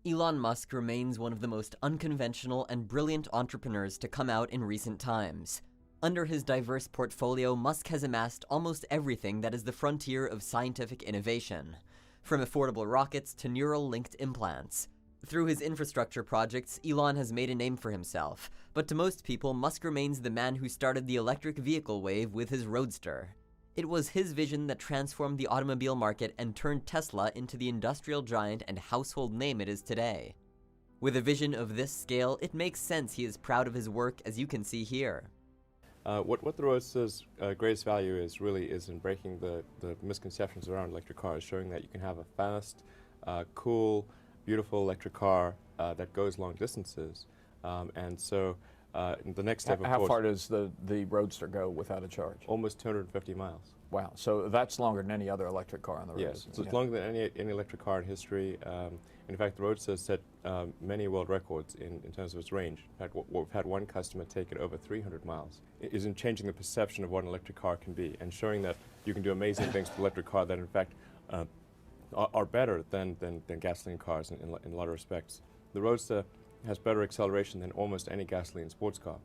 Elon Musk remains one of the most unconventional and brilliant entrepreneurs to come out in recent times. Under his diverse portfolio, Musk has amassed almost everything that is the frontier of scientific innovation, from affordable rockets to neural-linked implants. Through his infrastructure projects, Elon has made a name for himself, but to most people, Musk remains the man who started the electric vehicle wave with his Roadster. It was his vision that transformed the automobile market and turned Tesla into the industrial giant and household name it is today. With a vision of this scale, it makes sense he is proud of his work, as you can see here. What the Roadster's greatest value is in breaking the misconceptions around electric cars, showing that you can have a fast, cool, beautiful electric car that goes long distances. And so the next step, of course... How far does the Roadster go without a charge? Almost 250 miles. Wow, so that's longer than any other electric car on the road. Yes, so it's longer than any electric car in history. In fact, the Roadster has set many world records in terms of its range. In fact, we've had one customer take it over 300 miles. It is in changing the perception of what an electric car can be and showing that you can do amazing things with an electric car that, in fact, are better than gasoline cars in a lot of respects. The Roadster has better acceleration than almost any gasoline sports car.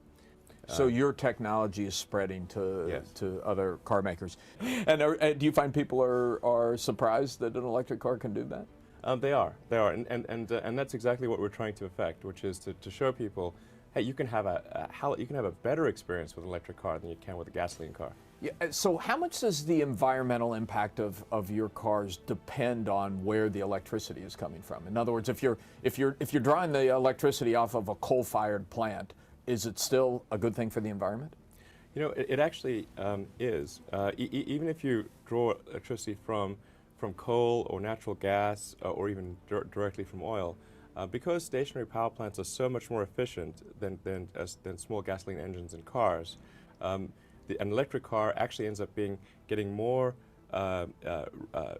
So your technology is spreading Yes. to other car makers. And do you find people are surprised that an electric car can do that? They are, and that's exactly what we're trying to effect, which is to show people, hey, you can have a better experience with an electric car than you can with a gasoline car. Yeah, so how much does the environmental impact of your cars depend on where the electricity is coming from? In other words, if you're drawing the electricity off of a coal-fired plant, is it still a good thing for the environment? You know, it actually is. Even if you draw electricity from coal or natural gas or even directly from oil, because stationary power plants are so much more efficient than small gasoline engines in cars, an electric car actually ends up getting more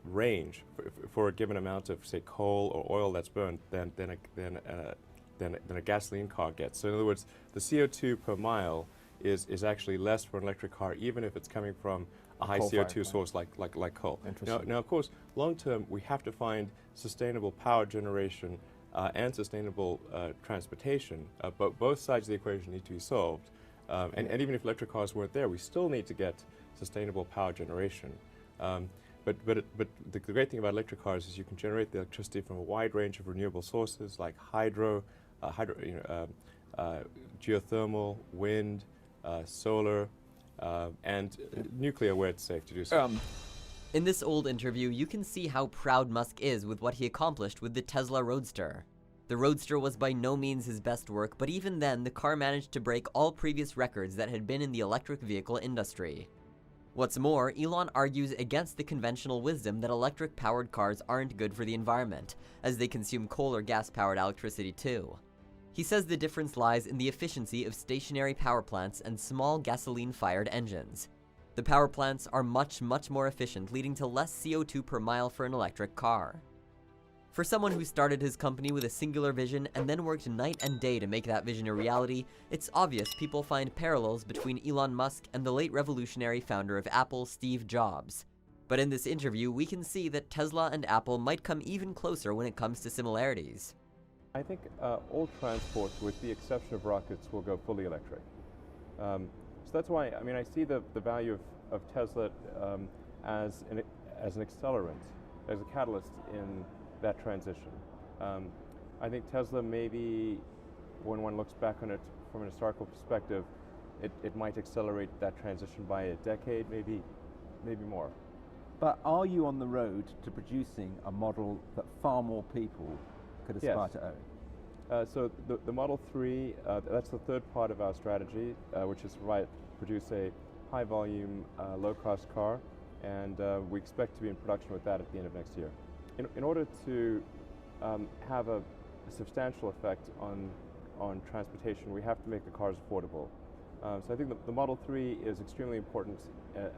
range for a given amount of, say, coal or oil that's burned than a gasoline car gets. So in other words, the CO2 per mile is actually less for an electric car, even if it's coming from a high CO2 source like coal. Now, of course, long term, we have to find sustainable power generation and sustainable transportation, but both sides of the equation need to be solved. And even if electric cars weren't there, we still need to get sustainable power generation. But the great thing about electric cars is you can generate the electricity from a wide range of renewable sources like hydro, geothermal, wind, solar, and nuclear where it's safe to do so. In this old interview, you can see how proud Musk is with what he accomplished with the Tesla Roadster. The Roadster was by no means his best work, but even then, the car managed to break all previous records that had been in the electric vehicle industry. What's more, Elon argues against the conventional wisdom that electric-powered cars aren't good for the environment, as they consume coal or gas-powered electricity too. He says the difference lies in the efficiency of stationary power plants and small gasoline-fired engines. The power plants are much more efficient, leading to less CO2 per mile for an electric car. For someone who started his company with a singular vision and then worked night and day to make that vision a reality, it's obvious people find parallels between Elon Musk and the late revolutionary founder of Apple, Steve Jobs. But in this interview, we can see that Tesla and Apple might come even closer when it comes to similarities. I think all transport, with the exception of rockets, will go fully electric. So that's why, I mean, I see the value of Tesla as an accelerant, as a catalyst in that transition. I think Tesla, maybe when one looks back on it from an historical perspective, it might accelerate that transition by a decade, maybe more. But are you on the road to producing a model that far more people could aspire to own? So the Model 3, that's the third part of our strategy, which is to produce a high-volume, low-cost car, and we expect to be in production with that at the end of next year. In order to have a substantial effect on transportation, we have to make the cars affordable. So I think the Model 3 is extremely important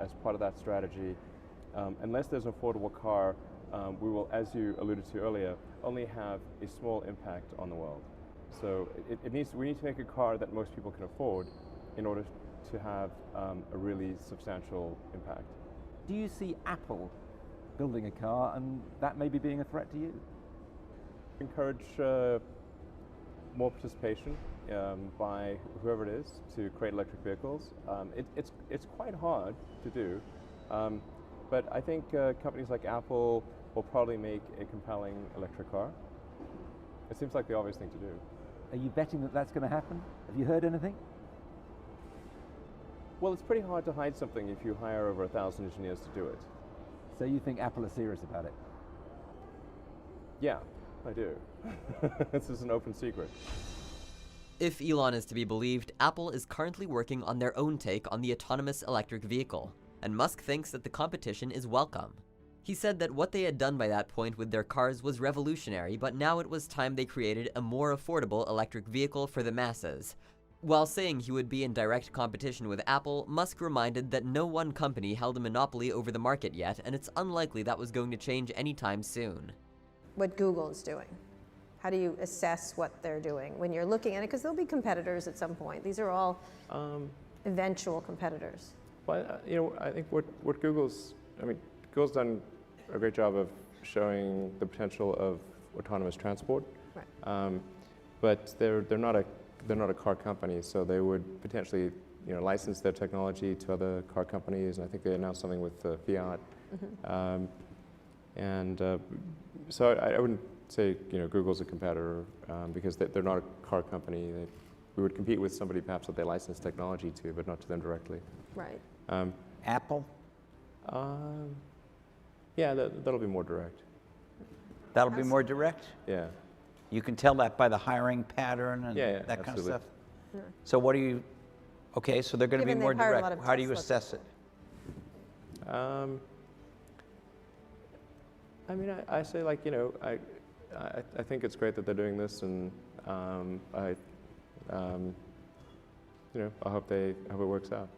as part of that strategy. Unless there's an affordable car, we will, as you alluded to earlier, only have a small impact on the world. So we need to make a car that most people can afford in order to have a really substantial impact. Do you see Apple building a car and that maybe being a threat to you? Encourage more participation by whoever it is to create electric vehicles. It's quite hard to do, but I think companies like Apple will probably make a compelling electric car. It seems like the obvious thing to do. Are you betting that that's going to happen? Have you heard anything? Well, it's pretty hard to hide something if you hire over 1,000 engineers to do it. So you think Apple are serious about it? Yeah, I do. This is an open secret. If Elon is to be believed, Apple is currently working on their own take on the autonomous electric vehicle, and Musk thinks that the competition is welcome. He said that what they had done by that point with their cars was revolutionary, but now it was time they created a more affordable electric vehicle for the masses. While saying he would be in direct competition with Apple, Musk reminded that no one company held a monopoly over the market yet, and it's unlikely that was going to change anytime soon. What Google is doing. How do you assess what they're doing when you're looking at it? Because there'll be competitors at some point. These are all eventual competitors. Well, I think what Google's done a great job of showing the potential of autonomous transport. Right. But they're not a car company, so they would potentially license their technology to other car companies. And I think they announced something with Fiat. Mm-hmm. So I wouldn't say Google's a competitor because they're not a car company. We would compete with somebody perhaps that they license technology to, but not to them directly. Right. Apple? Yeah, that'll be more direct. That'll be more direct? Yeah. You can tell that by the hiring pattern and that kind of absolutely. stuff? Yeah. So what do you, okay, so they're going to be Given more they've hired a lot direct. of How do you Tesla assess it? I say I think it's great that they're doing this, and I hope it works out.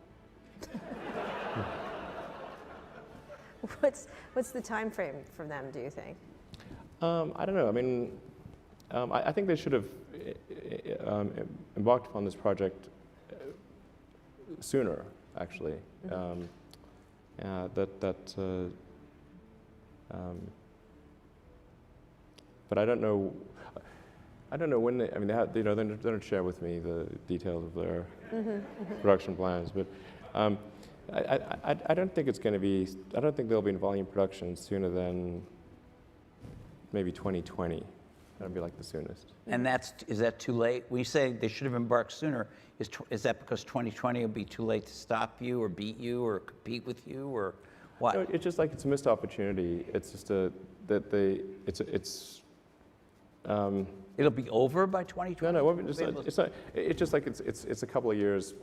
What's the time frame for them, do you think? I don't know. I think they should have embarked upon this project sooner, actually. Mm-hmm. But I don't know. I don't know when they. They don't share with me the details of their production plans. But I don't think it's going to be. I don't think they'll be in volume production sooner than maybe 2020. That'd be like the soonest. And is that too late? When you say they should have embarked sooner, is that because 2020 will be too late to stop you or beat you or compete with you or what? No, it's just like it's a missed opportunity. It's just It'll be over by 2020? No, it's not. It's just like it's a couple of years.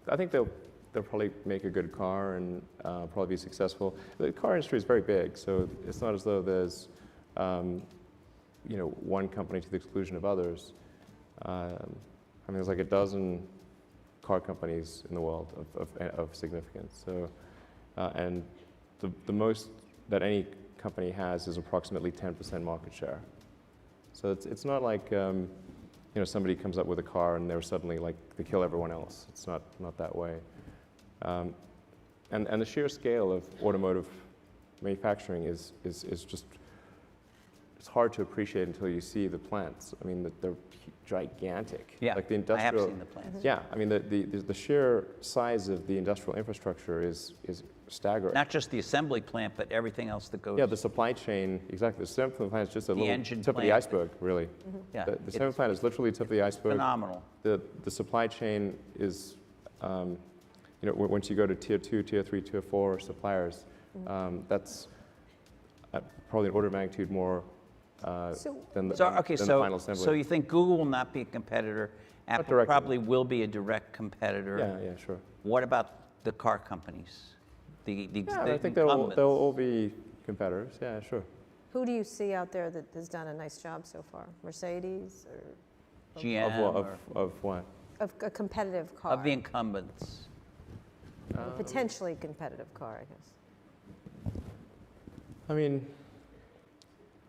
I think they'll probably make a good car and probably be successful. The car industry is very big, so it's not as though there's one company to the exclusion of others. There's like a dozen car companies in the world of significance. So, and the most that any company has is approximately 10% market share. So it's not like somebody comes up with a car and they're suddenly like they kill everyone else. It's not that way. And the sheer scale of automotive manufacturing is just. It's hard to appreciate until you see the plants. They're gigantic. Yeah, like the industrial, I have seen the plants. Yeah, the sheer size of the industrial infrastructure is staggering. Not just the assembly plant, but everything else that goes. Yeah, the supply chain, exactly. The assembly plant is just a little tip of the plant. iceberg, really. Mm-hmm. Yeah, The assembly plant is literally the tip of the iceberg. Phenomenal. The supply chain is, once you go to tier 2, tier 3, tier 4 suppliers, that's probably an order of magnitude more than the final assembly. So you think Google will not be a competitor? Apple directly. probably will be a direct competitor. Yeah, sure. What about the car companies? I think they'll all be competitors. Yeah, sure. Who do you see out there that has done a nice job so far? Mercedes or GM of what? of a competitive car? of the incumbents. A potentially competitive car, I guess.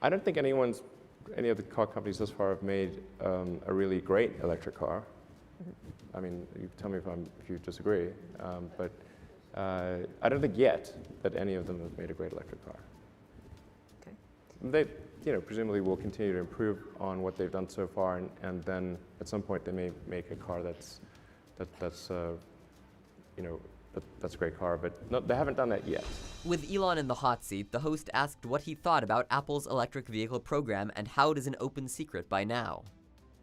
I don't think any of the car companies thus far have made a really great electric car. You tell me if you disagree, but I don't think yet that any of them have made a great electric car. Okay. They, presumably will continue to improve on what they've done so far, and then at some point they may make a car that's a great car, but no, they haven't done that yet. With Elon in the hot seat, the host asked what he thought about Apple's electric vehicle program and how it is an open secret by now.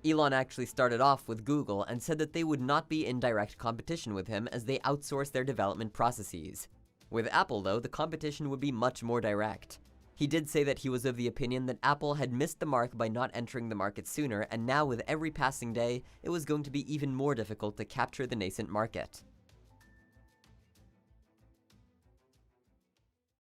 Elon actually started off with Google and said that they would not be in direct competition with him as they outsource their development processes. With Apple, though, the competition would be much more direct. He did say that he was of the opinion that Apple had missed the mark by not entering the market sooner, and now with every passing day, it was going to be even more difficult to capture the nascent market.